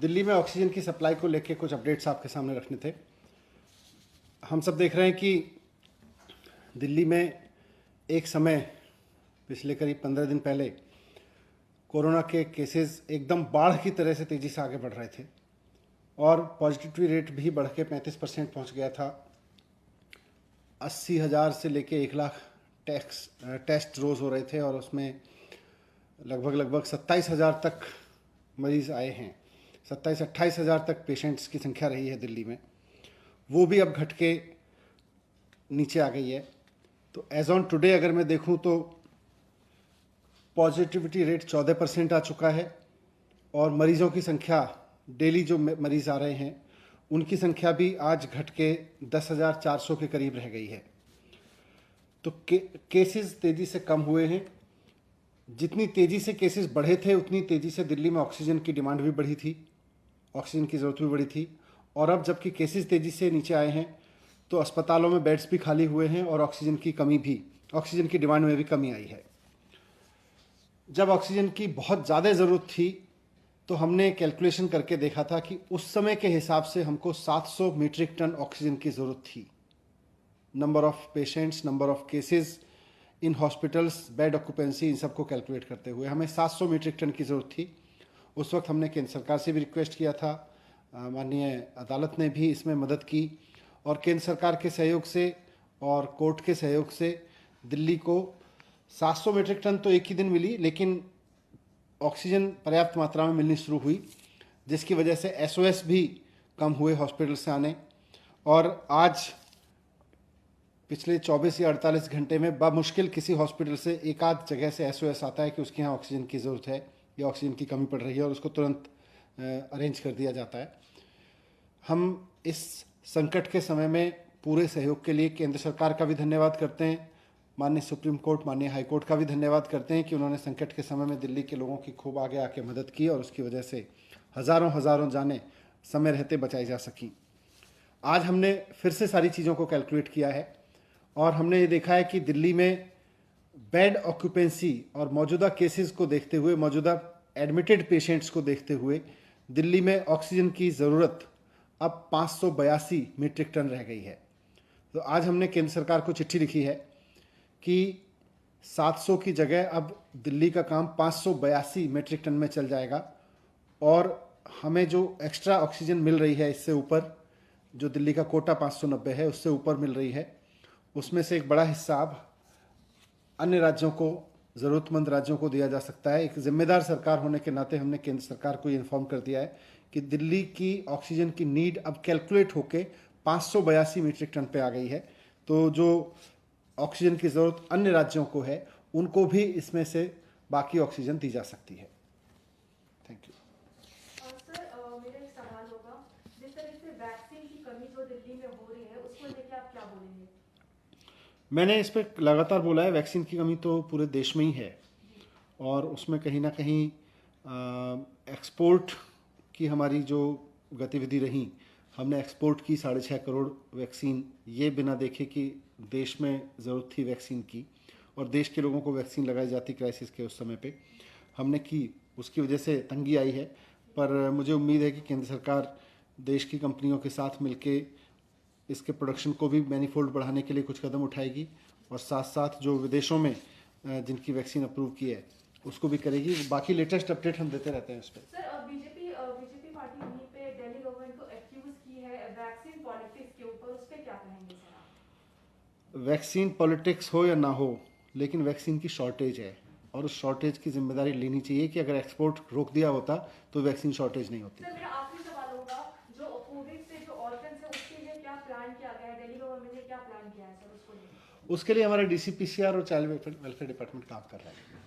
दिल्ली में ऑक्सीजन की सप्लाई को लेकर कुछ अपडेट्स आपके सामने रखने थे। हम सब देख रहे हैं कि दिल्ली में एक समय पिछले करीब 15 दिन पहले कोरोना के केसेस एकदम बाढ़ की तरह से तेज़ी से आगे बढ़ रहे थे और पॉजिटिविटी रेट भी बढ़ के 35% पहुँच गया था। 80,000 से लेके 1 लाख टेस्ट रोज़ हो रहे थे और उसमें लगभग 27,000 तक मरीज़ आए हैं। 27-28,000 तक पेशेंट्स की संख्या रही है दिल्ली में, वो भी अब घट के नीचे आ गई है। तो एज ऑन टुडे अगर मैं देखूं तो पॉजिटिविटी रेट 14% आ चुका है और मरीज़ों की संख्या, डेली जो मरीज़ आ रहे हैं उनकी संख्या भी आज घट के 10,400 के करीब रह गई है। तो केसेस तेज़ी से कम हुए हैं। जितनी तेज़ी से केसेस बढ़े थे उतनी तेज़ी से दिल्ली में ऑक्सीजन की डिमांड भी बढ़ी थी, ऑक्सीजन की ज़रूरत भी बढ़ी थी। और अब जबकि केसेस तेज़ी से नीचे आए हैं तो अस्पतालों में बेड्स भी खाली हुए हैं और ऑक्सीजन की डिमांड में भी कमी आई है। जब ऑक्सीजन की बहुत ज़्यादा ज़रूरत थी तो हमने कैलकुलेशन करके देखा था कि उस समय के हिसाब से हमको 700 मीट्रिक टन ऑक्सीजन की ज़रूरत थी। Number of patients, number of cases in hospitals, bed occupancy, इन सबको कैलकुलेट करते हुए हमें 700 मीट्रिक टन की ज़रूरत थी। उस वक्त हमने केंद्र सरकार से भी रिक्वेस्ट किया था, माननीय अदालत ने भी इसमें मदद की और केंद्र सरकार के सहयोग से और कोर्ट के सहयोग से दिल्ली को 700 मीट्रिक टन तो एक ही दिन मिली, लेकिन ऑक्सीजन पर्याप्त मात्रा में मिलनी शुरू हुई, जिसकी वजह से एसओएस भी कम हुए हॉस्पिटल से आने। और आज पिछले 24 या 48 घंटे में बामुश्किल किसी हॉस्पिटल से एक आध जगह से एसओएस आता है कि उसके यहाँ ऑक्सीजन की ज़रूरत है या ऑक्सीजन की कमी पड़ रही है और उसको तुरंत अरेंज कर दिया जाता है। हम इस संकट के समय में पूरे सहयोग के लिए केंद्र सरकार का भी धन्यवाद करते हैं, माननीय सुप्रीम कोर्ट, माननीय हाई कोर्ट का भी धन्यवाद करते हैं कि उन्होंने संकट के समय में दिल्ली के लोगों की खूब आगे आके मदद की और उसकी वजह से हज़ारों जानें समय रहते बचाई जा सकी। आज हमने फिर से सारी चीज़ों को कैलकुलेट किया है और हमने ये देखा है कि दिल्ली में बेड ऑक्यूपेंसी और मौजूदा केसेस को देखते हुए, मौजूदा एडमिटेड पेशेंट्स को देखते हुए दिल्ली में ऑक्सीजन की ज़रूरत अब 582 मीट्रिक टन रह गई है। तो आज हमने केंद्र सरकार को चिट्ठी लिखी है कि 700 की जगह अब दिल्ली का काम 582 मीट्रिक टन में चल जाएगा और हमें जो एक्स्ट्रा ऑक्सीजन मिल रही है इससे ऊपर, जो दिल्ली का कोटा 590 है उससे ऊपर मिल रही है, उसमें से एक बड़ा हिस्सा अब अन्य राज्यों को, ज़रूरतमंद राज्यों को दिया जा सकता है। एक जिम्मेदार सरकार होने के नाते हमने केंद्र सरकार को ये इन्फॉर्म कर दिया है कि दिल्ली की ऑक्सीजन की नीड अब कैलकुलेट होके 582 मीट्रिक टन पे आ गई है। तो जो ऑक्सीजन की ज़रूरत अन्य राज्यों को है उनको भी इसमें से बाकी ऑक्सीजन दी जा सकती है। Thank you. सर, मेरा एक सवाल होगा, जिस तरह से वैक्सीन की कमी जो दिल्ली में हो रही है उसको लेकर आप क्या बोलेंगे? मैंने इस पर लगातार बोला है, वैक्सीन की कमी तो पूरे देश में ही है और उसमें कहीं ना कहीं एक्सपोर्ट की हमारी जो गतिविधि रही, हमने एक्सपोर्ट की 6.5 करोड़ वैक्सीन, ये बिना देखे कि देश में ज़रूरत थी वैक्सीन की और देश के लोगों को वैक्सीन लगाई जाती क्राइसिस के उस समय पे हमने की, उसकी वजह से तंगी आई है। पर मुझे उम्मीद है कि केंद्र सरकार देश की कंपनियों के साथ मिलके इसके प्रोडक्शन को भी मैनीफोल्ड बढ़ाने के लिए कुछ कदम उठाएगी और साथ साथ जो विदेशों में जिनकी वैक्सीन अप्रूव की है उसको भी करेगी। बाकी लेटेस्ट अपडेट हम देते रहते हैं उस पर। सर, बीजेपी पार्टी वहीं पे दिल्ली गवर्नमेंट को एक्यूज की है वैक्सीन पॉलिटिक्स के ऊपर, उस पर क्या कहेंगे सर आप? वैक्सीन पॉलिटिक्स हो या ना हो, लेकिन वैक्सीन की शॉर्टेज है और उस शॉर्टेज की जिम्मेदारी लेनी चाहिए कि अगर एक्सपोर्ट रोक दिया होता तो वैक्सीन शॉर्टेज नहीं होती। सर, मेरा आखिरी सवाल होगा, जो कोविड से जो ऑर्गन्स है उसके लिए क्या प्लान किया गया है? दिल्ली गवर्नमेंट ने क्या प्लान किया है सर उसको लेकर? उसके लिए हमारा डीसीपीसीआर और चाइल्ड वेलफेयर डिपार्टमेंट काम कर रहा है।